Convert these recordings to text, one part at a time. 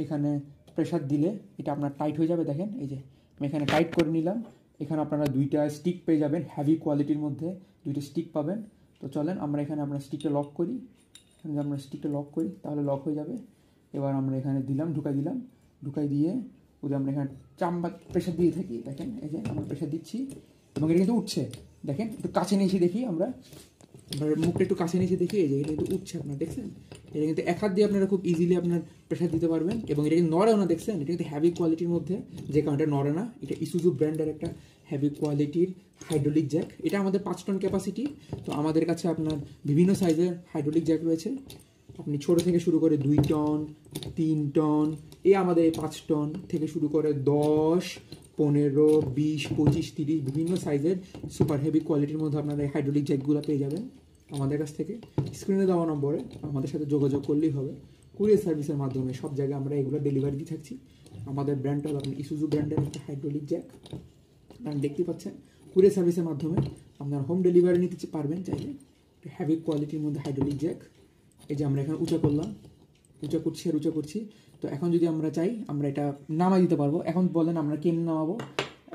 এখানে প্রেশার দিলে এটা আপনার টাইট হয়ে যাবে। দেখেন এই যে আমি এখানে টাইট করে নিলাম। এখানে আপনারা 2টা স্টিক পেয়ে যাবেন, হেভি কোয়ালিটির মধ্যে 2টা স্টিক পাবেন। তো চলেন আমরা এখানে আপনার স্টিকটা লক করি। এখানে যদি আমরা স্টিকটা লক করি তাহলে লক হয়ে যাবে। এবার আমরা এখানে দিলাম, ঢুকাই দিয়ে যদি আমরা এখানে চাম্বার প্রেশার দিয়ে থাকি, দেখেন এই যে আমরা প্রেশার দিচ্ছি এবং এটা কিন্তু উঠছে। দেখেন একটু কাছে নিয়ে এসে দেখি, আমরা মুখটা একটু কাছে নিয়ে এসে দেখি, এই যে এটা কিন্তু উঠছে। আপনারা দেখছেন এটা কিন্তু এক হাত দিয়ে আপনারা খুব ইজিলি আপনার প্রেশার দিতে পারবেন এবং এটা কিন্তু নড়েও না। দেখছেন এটা কিন্তু হেভি কোয়ালিটির মধ্যে, যে কারণে এটা নড়ে না। এটা ইসুজু ব্র্যান্ডের একটা হেভি কোয়ালিটির হাইড্রোলিক জ্যাক। এটা আমাদের 5 টন ক্যাপাসিটি। তো আমাদের কাছে আপনার বিভিন্ন সাইজের হাইড্রোলিক জ্যাক রয়েছে। আপনি ছোটো থেকে শুরু করে 2 টন, 3 টন, আমাদের এই 5 টন থেকে শুরু করে 10, 15, 20, 25, 30 বিভিন্ন সাইজের সুপার হেভি কোয়ালিটির মধ্যে আপনারা এই হাইড্রোলিক জ্যাকগুলো পেয়ে যাবেন আমাদের কাছ থেকে। স্ক্রিনে দেওয়া নম্বরে আমাদের সাথে যোগাযোগ করলেই হবে। কুরিয়ার সার্ভিসের মাধ্যমে সব জায়গায় আমরা এগুলো ডেলিভারি দিয়ে থাকছি। আমাদের ব্র্যান্ডটা হলো আপনি ইসুজু ব্র্যান্ডের একটা হাইড্রোলিক জ্যাক। আপনারা দেখতে পাচ্ছেন কুরিয়ার সার্ভিসের মাধ্যমে আপনার হোম ডেলিভারি নিতে পারবেন চাইলে। হেভি কোয়ালিটির মধ্যে হাইড্রোলিক জ্যাক। এই যে আমরা এখানে উঁচা করলাম, উঁচা করছি। তো এখন যদি আমরা চাই আমরা এটা নামাই দিতে পারবো। এখন বলেন আমরা কেমন নামাবো?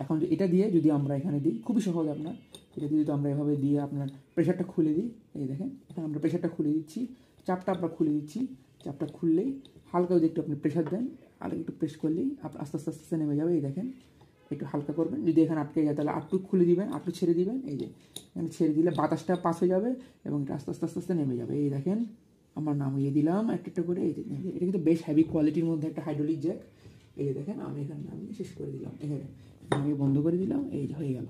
এখন এটা দিয়ে যদি আমরা এখানে দিই, খুবই সহজ। আপনার এটা দিয়ে যদি আমরা এভাবে দিয়ে আপনার প্রেশারটা খুলে দিই, এই দেখেন এখন আমরা প্রেশারটা খুলে দিচ্ছি, চাপটা আমরা খুলে দিচ্ছি। চাপটা খুললেই হালকা যদি একটু আপনি প্রেশার দেন, আর একটু প্রেস করলেই আপনার আস্তে আস্তে নেমে যাবে। এই দেখেন একটু হালকা করবেন, যদি এখানে আটকে যায় তাহলে আটটু খুলে দিবেন, আটটু ছেড়ে দিবেন। এই যে এখানে ছেড়ে দিলে বাতাসটা পাস হয়ে যাবে এবং এটা আস্তে আস্তে নেমে যাবে। এই দেখেন আমার নামিয়ে দিলাম একটা করে। এই যে এটা কিন্তু বেশ হেভি কোয়ালিটির মধ্যে একটা হাইড্রোলিক জ্যাক। এই যে দেখেন আমি এখানে নামিয়ে শেষ করে দিলাম, এখানে নামিয়ে বন্ধ করে দিলাম, এই যে হয়ে গেল।